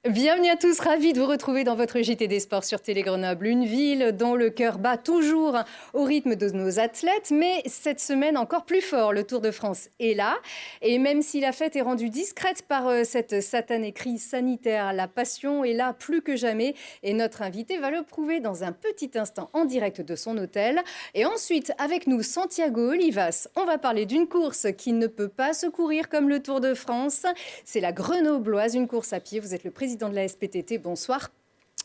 Bienvenue à tous, ravi de vous retrouver dans votre JT des Sports sur Télé Grenoble, une ville dont le cœur bat toujours au rythme de nos athlètes, mais cette semaine encore plus fort, le Tour de France est là. Et même si la fête est rendue discrète par cette satanée crise sanitaire, la passion est là plus que jamais et notre invité va le prouver dans un petit instant en direct de son hôtel. Et ensuite, avec nous, Santiago Olivas, on va parler d'une course qui ne peut pas se courir comme le Tour de France. C'est la Grenobloise, une course à pied. Vous êtes le président de la SPTT. Bonsoir.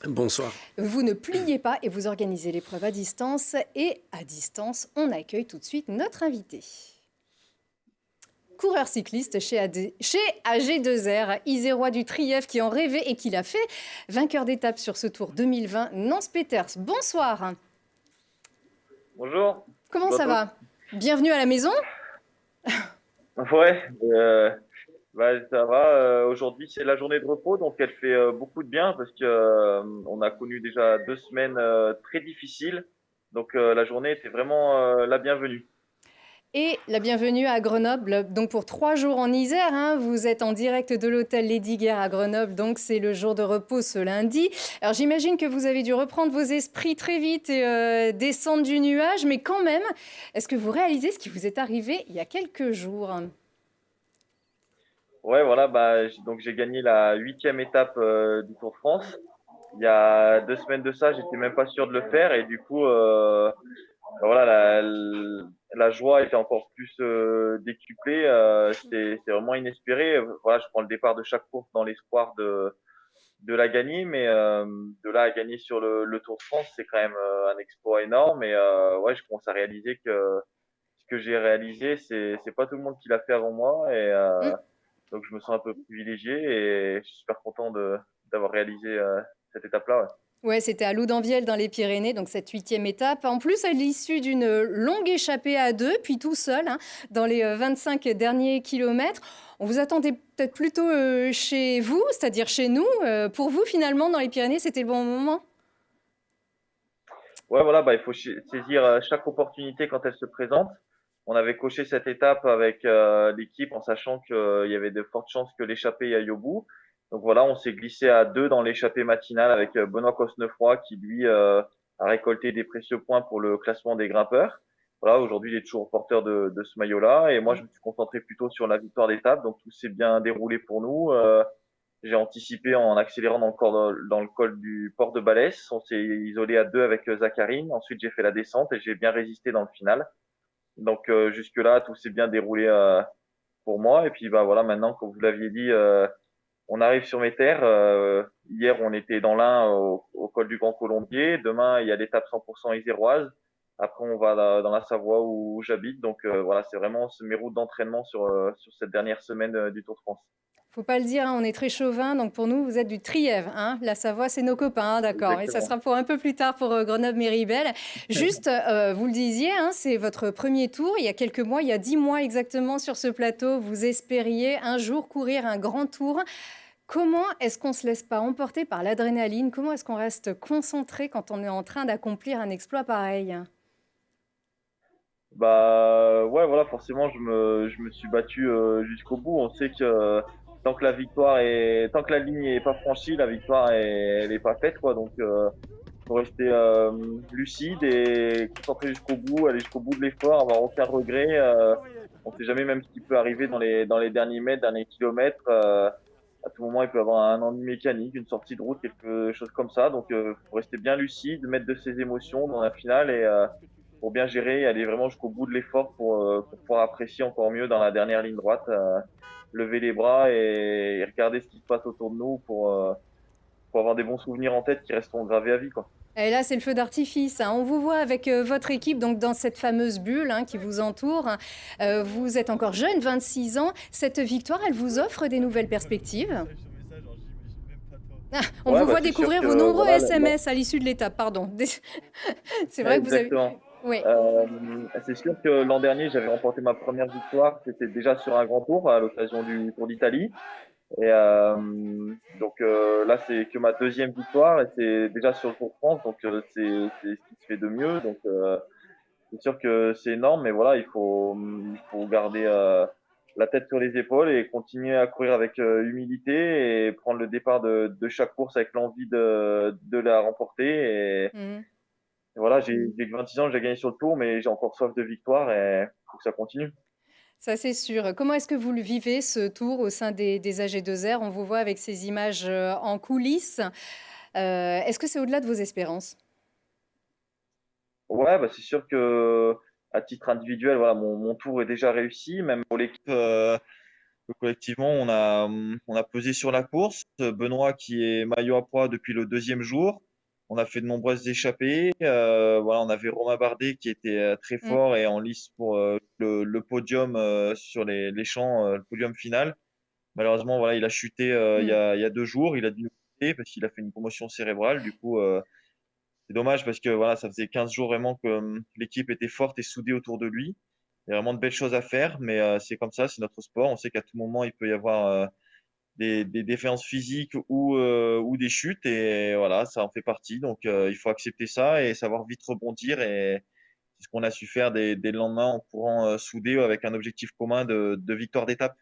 Bonsoir. Vous ne pliez pas et vous organisez l'épreuve à distance. Et à distance, on accueille tout de suite notre invité. Coureur cycliste chez AG2R, Isérois du Trièves qui en rêvait et qui l'a fait. Vainqueur d'étape sur ce Tour 2020, Nance Peters. Bonsoir. Bonjour. Comment ça va? Bienvenue à la maison. Ouais, ça va. Aujourd'hui, c'est la journée de repos, donc elle fait beaucoup de bien parce que on a connu déjà 2 semaines très difficiles. Donc la journée était vraiment la bienvenue. Et la bienvenue à Grenoble, donc pour 3 jours en Isère. Vous êtes en direct de l'hôtel Lady Guerre à Grenoble, donc c'est le jour de repos ce lundi. Alors j'imagine que vous avez dû reprendre vos esprits très vite et descendre du nuage, mais quand même, est-ce que vous réalisez ce qui vous est arrivé il y a quelques jours? Ouais, voilà. Donc j'ai gagné la 8e étape du Tour de France. Il y a 2 semaines de ça, j'étais même pas sûr de le faire et du coup, voilà, la joie était encore plus décuplée. C'est vraiment inespéré. Voilà, je prends le départ de chaque course dans l'espoir de la gagner, mais de là à gagner sur le Tour de France, c'est quand même un exploit énorme. Et ouais, je commence à réaliser que ce que j'ai réalisé, c'est pas tout le monde qui l'a fait avant moi. Et donc je me sens un peu privilégié et je suis super content d'avoir réalisé cette étape-là. Ouais. Ouais, c'était à Loudanviel dans les Pyrénées, donc cette 8e étape. En plus, à l'issue d'une longue échappée à deux, puis tout seul, dans les 25 derniers kilomètres. On vous attendait peut-être plutôt chez vous, c'est-à-dire chez nous. Pour vous, finalement, dans les Pyrénées, c'était le bon moment? Ouais, voilà, il faut saisir chaque opportunité quand elle se présente. On avait coché cette étape avec l'équipe en sachant qu'il y avait de fortes chances que l'échappée aille au bout. Donc voilà, on s'est glissé à deux dans l'échappée matinale avec Benoît Cosnefroy qui lui a récolté des précieux points pour le classement des grimpeurs. Voilà, aujourd'hui il est toujours porteur de ce maillot-là et moi je me suis concentré plutôt sur la victoire d'étape. Donc tout s'est bien déroulé pour nous. J'ai anticipé en accélérant dans le col du port de Balès. On s'est isolé à deux avec Zacharine. Ensuite, j'ai fait la descente et j'ai bien résisté dans le final. Donc jusque-là, tout s'est bien déroulé pour moi. Et puis voilà, maintenant, comme vous l'aviez dit, on arrive sur mes terres. Hier, on était dans l'Ain au col du Grand Colombier. Demain, il y a l'étape 100% iséroise. Après, on va dans la Savoie où j'habite. Donc voilà, c'est vraiment mes routes d'entraînement sur cette dernière semaine du Tour de France. Faut pas le dire, on est très chauvin, donc pour nous, vous êtes du Trièves. La Savoie, c'est nos copains, d'accord. Et ça Exactement. sera pour un peu plus tard pour Grenoble-Méribel. Juste, vous le disiez, c'est votre premier tour. Il y a quelques mois, il y a 10 mois exactement sur ce plateau, vous espériez un jour courir un grand tour. Comment est-ce qu'on ne se laisse pas emporter par l'adrénaline? Comment est-ce qu'on reste concentré quand on est en train d'accomplir un exploit pareil? Ouais, voilà, forcément, je me suis battu jusqu'au bout. On sait que tant que la ligne est pas franchie, la victoire elle est pas faite, quoi. Donc, faut rester lucide et concentré jusqu'au bout, aller jusqu'au bout de l'effort, avoir aucun regret. On sait jamais même ce qui peut arriver dans les derniers mètres, derniers kilomètres. À tout moment, il peut y avoir un ennui mécanique, une sortie de route, quelque chose comme ça. Donc, faut rester bien lucide, mettre de ses émotions dans la finale et pour bien gérer et aller vraiment jusqu'au bout de l'effort pour pouvoir apprécier encore mieux dans la dernière ligne droite, lever les bras et regarder ce qui se passe autour de nous pour avoir des bons souvenirs en tête qui resteront gravés à vie, quoi. Et là, c'est le feu d'artifice. On vous voit avec votre équipe donc dans cette fameuse bulle qui vous entoure. Vous êtes encore jeune, 26 ans. Cette victoire, elle vous offre des nouvelles perspectives? On Ouais, vous voit c'est sûr découvrir que vos nombreux voilà, SMS à l'issue de l'étape, pardon. C'est vrai que vous avez... exactement. Oui. C'est sûr que l'an dernier, j'avais remporté ma première victoire. C'était déjà sur un grand tour à l'occasion du Tour d'Italie. Et donc là, c'est que ma deuxième victoire et c'est déjà sur le Tour de France. Donc c'est ce qui se fait de mieux. Donc c'est sûr que c'est énorme, mais voilà, il faut garder la tête sur les épaules et continuer à courir avec humilité et prendre le départ de chaque course avec l'envie de la remporter. Mhm. Et voilà, j'ai que 26 ans, j'ai gagné sur le tour, mais j'ai encore soif de victoire et faut que ça continue. Ça, c'est sûr. Comment est-ce que vous le vivez, ce tour au sein des AG2R? On vous voit avec ces images en coulisses. Est-ce que c'est au-delà de vos espérances? Ouais, bah c'est sûr que à titre individuel, voilà, mon tour est déjà réussi. Même pour l'équipe, collectivement, on a pesé sur la course. Benoît qui est maillot à pois depuis le deuxième jour. On a fait de nombreuses échappées. Voilà, on avait Romain Bardet qui était très Mm, fort et en lice pour le podium sur les champs, le podium final. Malheureusement, voilà, il a chuté mm. il y a 2 jours. Il a dû nous quitter parce qu'il a fait une commotion cérébrale. Du coup, c'est dommage parce que voilà, ça faisait 15 jours vraiment que l'équipe était forte et soudée autour de lui. Il y a vraiment de belles choses à faire, mais c'est comme ça, c'est notre sport. On sait qu'à tout moment, il peut y avoir des défaillances physiques ou des chutes, et voilà, ça en fait partie. Donc, il faut accepter ça et savoir vite rebondir. Et c'est ce qu'on a su faire dès le lendemain en courant soudé avec un objectif commun de victoire d'étape.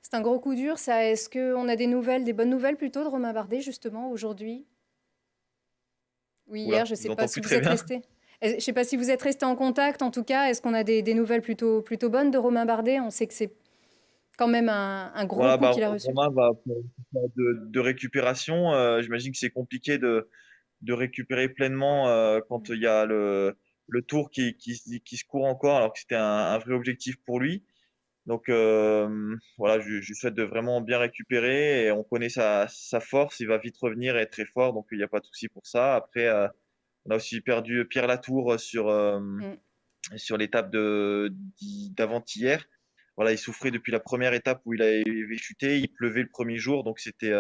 C'est un gros coup dur, ça. Est-ce qu'on a des nouvelles, des bonnes nouvelles plutôt de Romain Bardet, justement, aujourd'hui? Oui, hier, Oula, je ne je sais vous pas entends si plus vous très êtes bien. resté. Je sais pas si vous êtes resté en contact, en tout cas. Est-ce qu'on a des nouvelles plutôt bonnes de Romain Bardet? On sait que c'est quand même un gros Voilà, coup bah, qu'il a reçu. Romain va pour une phase de récupération. J'imagine que c'est compliqué de récupérer pleinement quand il y a le tour qui se court encore, alors que c'était un vrai objectif pour lui. Donc voilà, je lui souhaite de vraiment bien récupérer et on connaît sa force, il va vite revenir et être très fort, donc il n'y a pas de souci pour ça. Après, on a aussi perdu Pierre Latour Mm. sur l'étape d'avant-hier. Voilà, il souffrait depuis la première étape où il avait chuté, il pleuvait le premier jour, donc c'était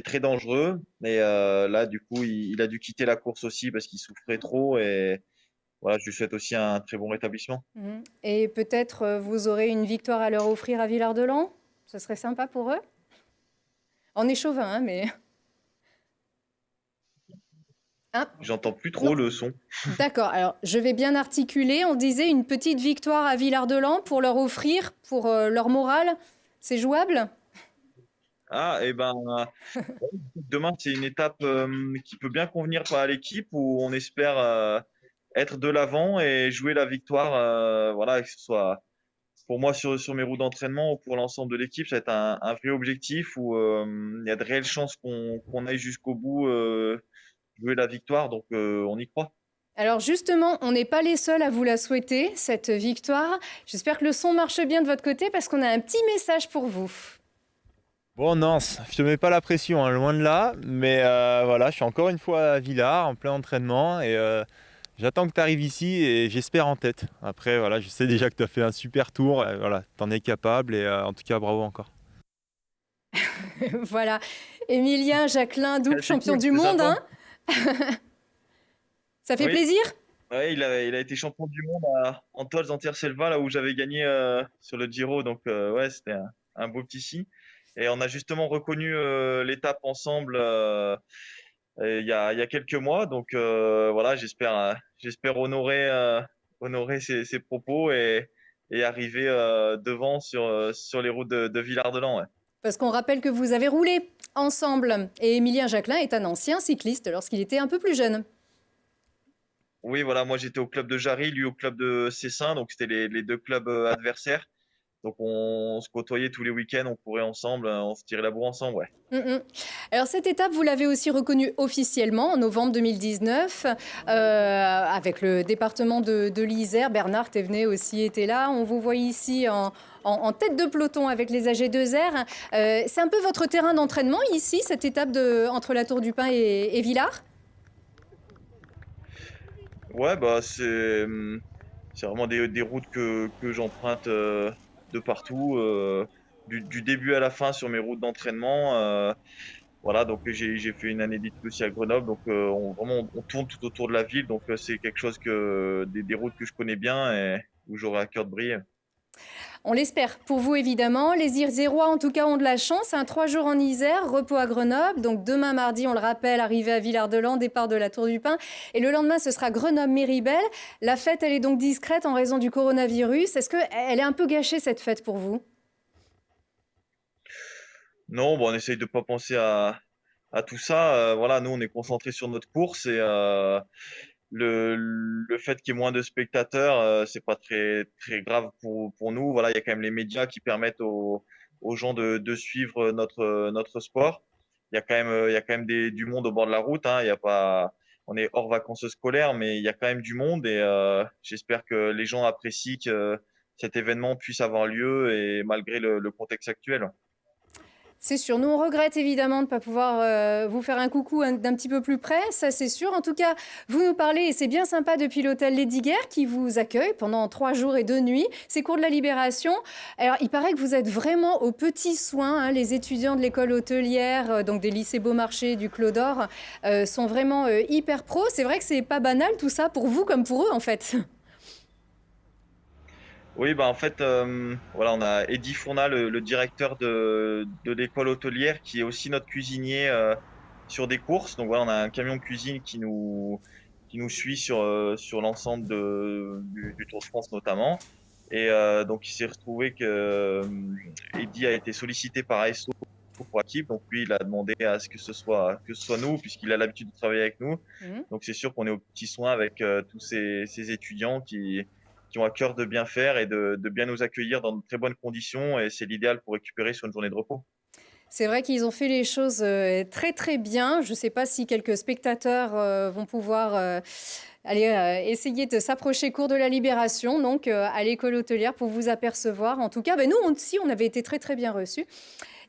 très dangereux. Et là, du coup, il a dû quitter la course aussi parce qu'il souffrait trop. Et voilà, je lui souhaite aussi un très bon rétablissement. Mhm. Et peut-être vous aurez une victoire à leur offrir à Villard-de-Lans? Ce serait sympa pour eux? On est chauvin, hein, mais... Hein? J'entends plus Non. trop le son. D'accord, alors je vais bien articuler. On disait une petite victoire à Villard-de-Lans pour leur offrir, pour leur morale. C'est jouable? Ah, et ben, demain, c'est une étape qui peut bien convenir à l'équipe où on espère être de l'avant et jouer la victoire. Voilà, que ce soit pour moi sur mes routes d'entraînement ou pour l'ensemble de l'équipe, ça va être un vrai objectif où il y a de réelles chances qu'on aille jusqu'au bout, jouer la victoire. Donc, on y croit. Alors justement, on n'est pas les seuls à vous la souhaiter, cette victoire. J'espère que le son marche bien de votre côté parce qu'on a un petit message pour vous. Bon, Nance, je te mets pas la pression, hein, loin de là, mais voilà, je suis encore une fois à Villars en plein entraînement et j'attends que tu arrives ici et j'espère en tête. Après, voilà, je sais déjà que tu as fait un super tour, voilà, tu en es capable et en tout cas, bravo encore. Voilà. Émilien Jacquelin, double C'est champion cool, du c'est monde, sympa. hein? Ça fait Oui, plaisir? ouais, il a été champion du monde en Tolz en Selva, là où j'avais gagné sur le Giro. Donc, ouais, c'était un beau petit signe. Et on a justement reconnu l'étape ensemble il y a quelques mois. Donc, voilà, j'espère honorer ses propos et arriver devant sur les routes de Villard-de-Lans. Ouais. Parce qu'on rappelle que vous avez roulé ensemble. Et Émilien Jacquelin est un ancien cycliste lorsqu'il était un peu plus jeune. Oui, voilà, moi j'étais au club de Jarry, lui au club de Cessin. Donc, c'était les deux clubs adversaires. Donc on se côtoyait tous les week-ends, on courait ensemble, on se tirait la bourre ensemble, ouais. Mm, mm. Alors cette étape, vous l'avez aussi reconnue officiellement en novembre 2019 avec le département de l'Isère. Bernard Thévenet aussi était là. On vous voit ici en tête de peloton avec les AG2R. C'est un peu votre terrain d'entraînement ici, cette étape entre la Tour du Pin et Villars? Ouais, bah c'est vraiment des routes que j'emprunte de partout, du début à la fin sur mes routes d'entraînement. Voilà, donc j'ai fait une année d'études aussi à Grenoble, donc vraiment on tourne tout autour de la ville, donc c'est quelque chose des routes que je connais bien et où j'aurai à cœur de briller. On l'espère. Pour vous, évidemment. Les Isérois, en tout cas, ont de la chance. 3 jours en Isère, repos à Grenoble. Donc demain, mardi, on le rappelle, arrivée à Villard-de-Lans, départ de la Tour du Pin. Et le lendemain, ce sera Grenoble-Méribel. La fête, elle est donc discrète en raison du coronavirus. Est-ce qu'elle est un peu gâchée, cette fête, pour vous? Non, bon, on essaye de pas penser à tout ça. Voilà, nous, on est concentré sur notre course et le fait qu'il y ait moins de spectateurs, c'est pas très grave pour nous. Voilà, il y a quand même les médias qui permettent aux gens de suivre notre sport. Il y a quand même du monde au bord de la route, hein. Il y a pas, on est hors vacances scolaires, mais il y a quand même du monde et j'espère que les gens apprécient que cet événement puisse avoir lieu et malgré le contexte actuel. C'est sûr. Nous, on regrette évidemment de ne pas pouvoir vous faire un coucou d'un petit peu plus près, ça c'est sûr. En tout cas, vous nous parlez, et c'est bien sympa, depuis l'hôtel Lesdiguières qui vous accueille pendant 3 jours et 2 nuits. C'est cours de la Libération. Alors, il paraît que vous êtes vraiment aux petits soins, hein. Les étudiants de l'école hôtelière, donc des lycées Beaumarchais, du Clos d'Or, sont vraiment hyper pros. C'est vrai que c'est pas banal tout ça pour vous comme pour eux en fait. Oui, bah en fait, voilà, on a Eddy Fournat, le directeur de l'école hôtelière, qui est aussi notre cuisinier sur des courses. Donc voilà, on a un camion de cuisine qui nous suit sur l'ensemble du Tour de France notamment. Et donc il s'est retrouvé que Eddy a été sollicité par ASO pour l'équipe. Donc lui, il a demandé à ce que ce soit nous, puisqu'il a l'habitude de travailler avec nous. Mhm. Donc c'est sûr qu'on est aux petits soins avec tous ces étudiants qui ont à cœur de bien faire et de bien nous accueillir dans de très bonnes conditions. Et c'est l'idéal pour récupérer sur une journée de repos. C'est vrai qu'ils ont fait les choses très très bien. Je ne sais pas si quelques spectateurs vont pouvoir aller essayer de s'approcher cours de la Libération, donc à l'école hôtelière pour vous apercevoir. En tout cas, ben, nous aussi, on avait été très très bien reçus.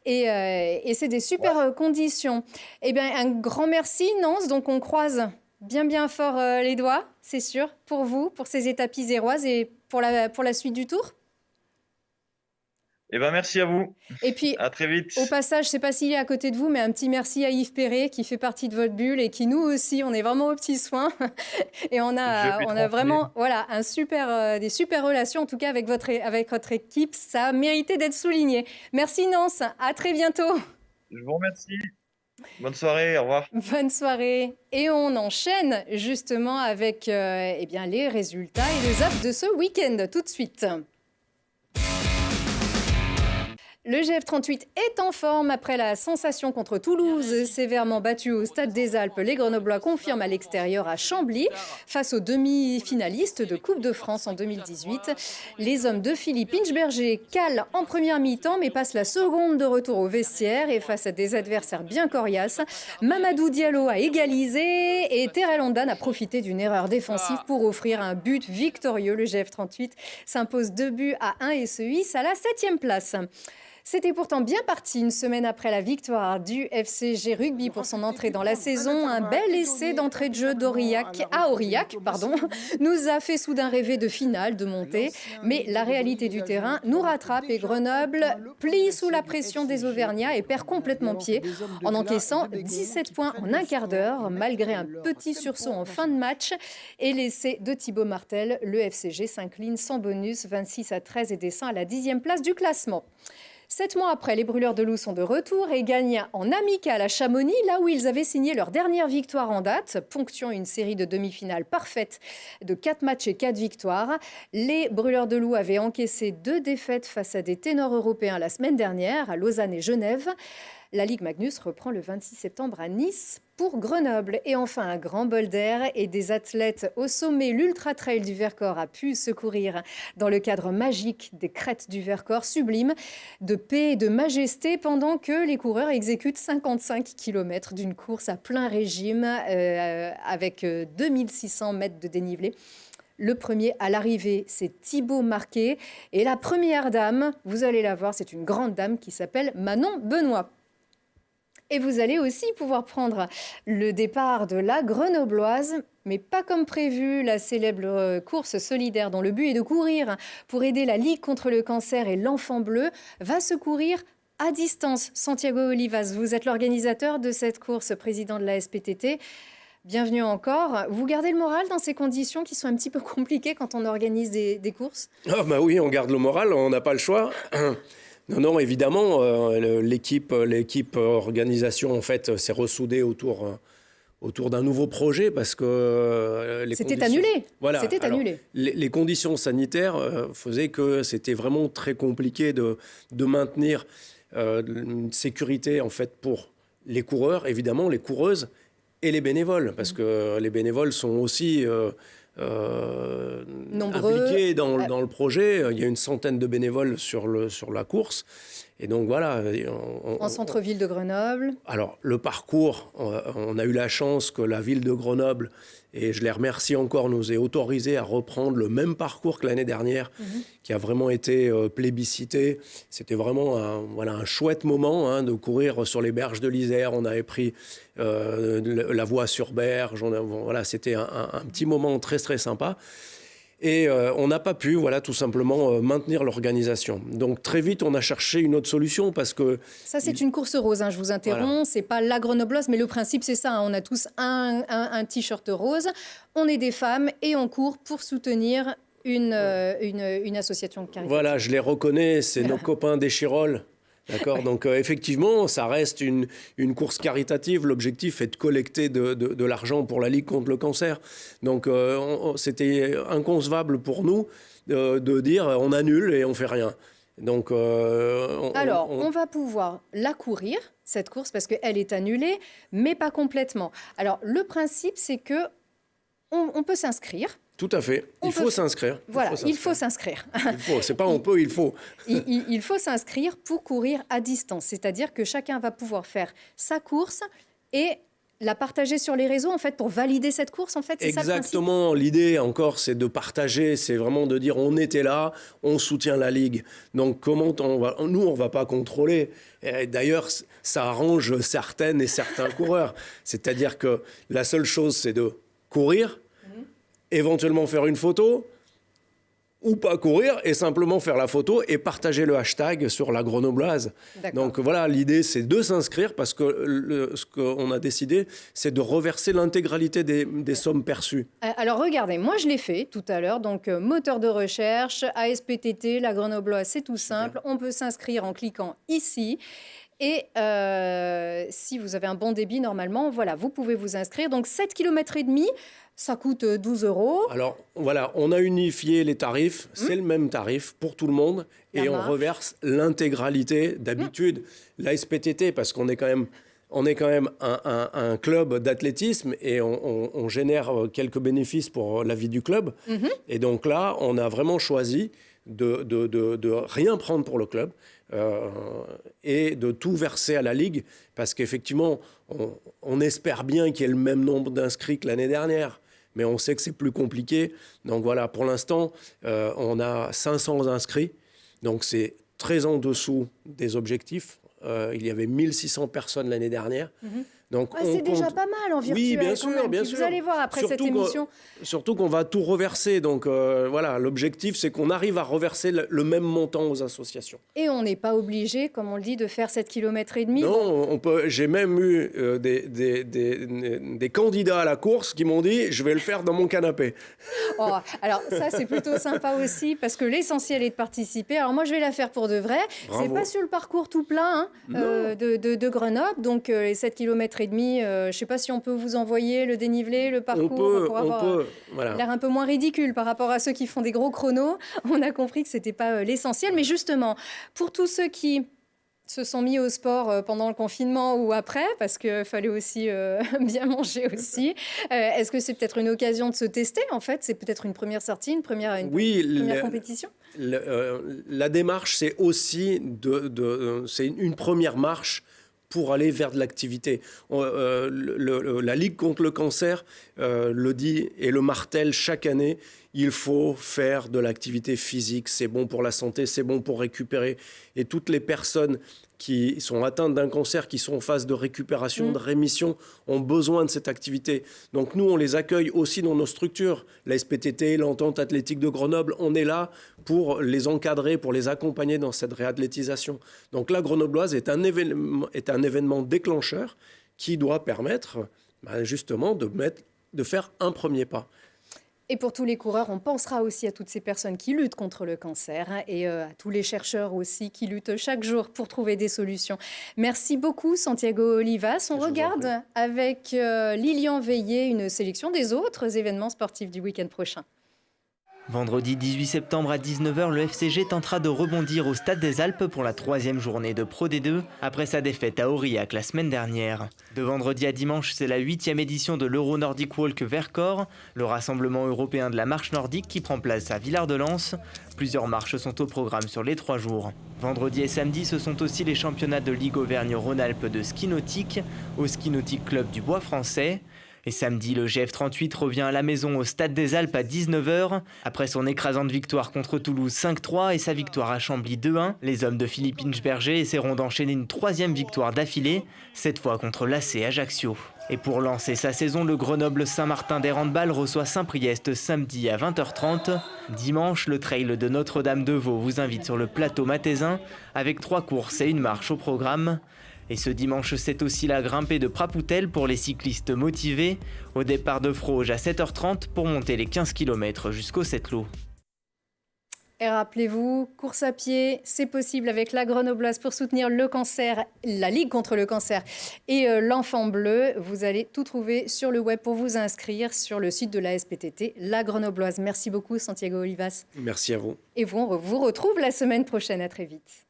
Et c'est des super conditions. Eh bien, un grand merci, Nance. Donc, on croise bien fort les doigts, c'est sûr, pour vous, pour ces étapes iséroises et pour la suite du tour. Eh ben, merci à vous. Et puis, À très au vite. passage, je ne sais pas s'il est à côté de vous, mais un petit merci à Yves Perret qui fait partie de votre bulle et qui, nous aussi, on est vraiment aux petits soins. Et Je lui on a transmets. vraiment voilà, des super relations, en tout cas avec votre équipe. Ça a mérité d'être souligné. Merci Nance, à très bientôt. Je vous remercie. Bonne soirée. Au revoir. Bonne soirée. Et on enchaîne justement avec eh bien, les résultats et le zap de ce week-end tout de suite. Le GF38 est en forme après la sensation contre Toulouse, sévèrement battu au Stade des Alpes. Les Grenoblois confirment à l'extérieur à Chambly face aux demi-finalistes de Coupe de France en 2018. Les hommes de Philippe Inchberger calent en première mi-temps mais passent la seconde de retour au vestiaire et face à des adversaires bien coriaces. Mamadou Diallo a égalisé et Terrell Ondan a profité d'une erreur défensive pour offrir un but victorieux. Le GF38 s'impose 2-1 et se hisse à la 7e place. C'était pourtant bien parti une semaine après la victoire du FCG Rugby pour son entrée dans la saison. Un bel essai d'entrée de jeu d'Aurillac nous a fait soudain rêver de finale, de montée. Mais la réalité du terrain nous rattrape et Grenoble plie sous la pression des Auvergnats et perd complètement pied en encaissant 17 points en un quart d'heure, malgré un petit sursaut en fin de match. Et l'essai de Thibaut Martel, le FCG s'incline sans bonus, 26-13 et descend à la 10e place du classement. 7 mois après, les Brûleurs de Loup sont de retour et gagnent en amical à Chamonix, là où ils avaient signé leur dernière victoire en date, ponctuant une série de demi-finales parfaites de 4 matchs et 4 victoires. Les Brûleurs de Loup avaient encaissé 2 défaites face à des ténors européens la semaine dernière, à Lausanne et Genève. La Ligue Magnus reprend le 26 septembre à Nice pour Grenoble. Et enfin, un grand bol d'air et des athlètes au sommet. L'Ultra Trail du Vercors a pu secourir dans le cadre magique des crêtes du Vercors, sublime de paix et de majesté, pendant que les coureurs exécutent 55 km d'une course à plein régime avec 2600 mètres de dénivelé. Le premier à l'arrivée, c'est Thibaut Marquet. Et la première dame, vous allez la voir, c'est une grande dame qui s'appelle Manon Benoît. Et vous allez aussi pouvoir prendre le départ de la Grenobloise, mais pas comme prévu, la célèbre course solidaire dont le but est de courir pour aider la Ligue contre le cancer et l'Enfant Bleu va se courir à distance. Santiago Olivas, vous êtes l'organisateur de cette course, président de la SPTT. Bienvenue encore. Vous gardez le moral dans ces conditions qui sont un petit peu compliquées quand on organise des courses? Ah bah oui, on garde le moral, on n'a pas le choix. Non, non, évidemment, l'équipe organisation, en fait, s'est ressoudée autour d'un nouveau projet parce que C'était annulé. Voilà. C'était Alors, annulé. les conditions sanitaires faisaient que c'était vraiment très compliqué de maintenir une sécurité, en fait, pour les coureurs, évidemment, les coureuses et les bénévoles, parce que les bénévoles sont aussi Nombreux. impliqués dans le projet. Il y a une centaine de bénévoles sur la course. Et donc voilà. En centre-ville de Grenoble. Alors le parcours, on a eu la chance que la ville de Grenoble, et je les remercie encore, nous ait autorisé à reprendre le même parcours que l'année dernière, qui a vraiment été plébiscité. C'était vraiment un chouette moment de courir sur les berges de l'Isère. On avait pris la voie sur berge. Voilà, c'était un petit moment très très sympa. Et on n'a pas pu, tout simplement, maintenir l'organisation. Donc très vite, on a cherché une autre solution parce que... Ça, c'est une course rose, je vous interromps. Voilà. C'est pas la Grenobloise, mais le principe, c'est ça. On a tous un t-shirt rose, on est des femmes et on court pour soutenir une association caritative. Voilà, je les reconnais, c'est nos copains des Chirolles. D'accord, donc effectivement, ça reste une course caritative. L'objectif est de collecter de l'argent pour la Ligue contre le cancer. Donc c'était inconcevable pour nous de dire on annule et on fait rien. Donc, on va pouvoir la courir, cette course, parce qu'elle est annulée, mais pas complètement. Alors le principe, c'est que on peut s'inscrire. Tout à fait. Il faut s'inscrire. Voilà, il faut s'inscrire. Il faut. C'est pas on peut, il faut. Il faut s'inscrire pour courir à distance. C'est-à-dire que chacun va pouvoir faire sa course et la partager sur les réseaux, en fait, pour valider cette course, en fait, c'est exactement. Ça, l'idée, encore, c'est de partager. C'est vraiment de dire, on était là, on soutient la Ligue. Donc, comment nous, on va pas contrôler. Et d'ailleurs, ça arrange certaines et certains coureurs. C'est-à-dire que la seule chose, c'est de courir, éventuellement faire une photo, ou pas courir, et simplement faire la photo et partager le hashtag sur la Grenobloise. Donc voilà, l'idée, c'est de s'inscrire parce que ce qu'on a décidé, c'est de reverser l'intégralité des sommes perçues. Alors regardez, moi je l'ai fait tout à l'heure, donc moteur de recherche, ASPTT, la Grenobloise, c'est tout simple. On peut s'inscrire en cliquant ici. Et si vous avez un bon débit, normalement, voilà, vous pouvez vous inscrire. Donc 7,5 km, ça coûte 12 €. Alors voilà, on a unifié les tarifs, c'est le même tarif pour tout le monde et on reverse l'intégralité d'habitude. La SPTT, parce qu'on est quand même un club d'athlétisme et on génère quelques bénéfices pour la vie du club. Et donc là, on a vraiment choisi de rien prendre pour le club et de tout verser à la Ligue parce qu'effectivement, on espère bien qu'il y ait le même nombre d'inscrits que l'année dernière. Mais on sait que c'est plus compliqué. Donc voilà, pour l'instant, on a 500 inscrits. Donc c'est très en dessous des objectifs. Il y avait 1600 personnes l'année dernière. Donc c'est déjà pas mal en virtuel. Oui, bien sûr, bien sûr. Vous allez voir après cette émission. Surtout qu'on va tout reverser. Donc voilà, l'objectif, c'est qu'on arrive à reverser le même montant aux associations. Et on n'est pas obligé, comme on le dit, de faire 7,5 km. Non, on peut. J'ai même eu des candidats à la course qui m'ont dit « je vais le faire dans mon canapé ». Alors ça, c'est plutôt sympa aussi, parce que l'essentiel est de participer. Alors moi, je vais la faire pour de vrai. C'est pas sur le parcours tout plein de Grenoble, donc les 7,5 km. Je ne sais pas si on peut vous envoyer le dénivelé, le parcours. On peut. Voilà. L'air un peu moins ridicule par rapport à ceux qui font des gros chronos. On a compris que ce n'était pas l'essentiel. Mais justement, pour tous ceux qui se sont mis au sport pendant le confinement ou après, parce qu'il fallait aussi bien manger aussi, est-ce que c'est peut-être une occasion de se tester, en fait? C'est peut-être une première sortie, une première compétition? La démarche, c'est aussi c'est une première marche pour aller vers de l'activité. La Ligue contre le cancer le dit et le martèle chaque année, il faut faire de l'activité physique, c'est bon pour la santé, c'est bon pour récupérer. Et toutes les personnes qui sont atteintes d'un cancer, qui sont en phase de récupération, de rémission, ont besoin de cette activité. Donc nous, on les accueille aussi dans nos structures. La SPTT, l'Entente athlétique de Grenoble, on est là pour les encadrer, pour les accompagner dans cette réathlétisation. Donc la Grenobloise est un événement déclencheur qui doit permettre justement de faire un premier pas. Et pour tous les coureurs, on pensera aussi à toutes ces personnes qui luttent contre le cancer et à tous les chercheurs aussi qui luttent chaque jour pour trouver des solutions. Merci beaucoup Santiago Olivas. On regarde avec Lilian Veillé une sélection des autres événements sportifs du week-end prochain. Vendredi 18 septembre à 19h, le FCG tentera de rebondir au Stade des Alpes pour la 3e journée de Pro D2 après sa défaite à Aurillac la semaine dernière. De vendredi à dimanche, c'est la 8e édition de l'Euro Nordic Walk Vercors, le rassemblement européen de la marche nordique qui prend place à Villard-de-Lans. Plusieurs marches sont au programme sur les 3 jours. Vendredi et samedi, ce sont aussi les championnats de Ligue Auvergne-Rhône-Alpes de ski nautique au Ski Nautique Club du Bois français. Et samedi, le GF38 revient à la maison au Stade des Alpes à 19h. Après son écrasante victoire contre Toulouse 5-3 et sa victoire à Chambly 2-1, les hommes de Philippe Inchberger essaieront d'enchaîner une 3e victoire d'affilée, cette fois contre l'AC Ajaccio. Et pour lancer sa saison, le Grenoble Saint-Martin des handball reçoit Saint-Priest samedi à 20h30. Dimanche, le trail de Notre-Dame-de-Vaux vous invite sur le plateau mathésin avec 3 courses et une marche au programme. Et ce dimanche, c'est aussi la grimpée de Prapoutel pour les cyclistes motivés, au départ de Froge à 7h30 pour monter les 15 km jusqu'au Sept-Lô. Et rappelez-vous, course à pied, c'est possible avec la Grenobloise pour soutenir le cancer, la Ligue contre le cancer et l'Enfant Bleu. Vous allez tout trouver sur le web pour vous inscrire sur le site de la SPTT, la Grenobloise. Merci beaucoup Santiago Olivas. Merci à vous. Et on vous retrouve la semaine prochaine. À très vite.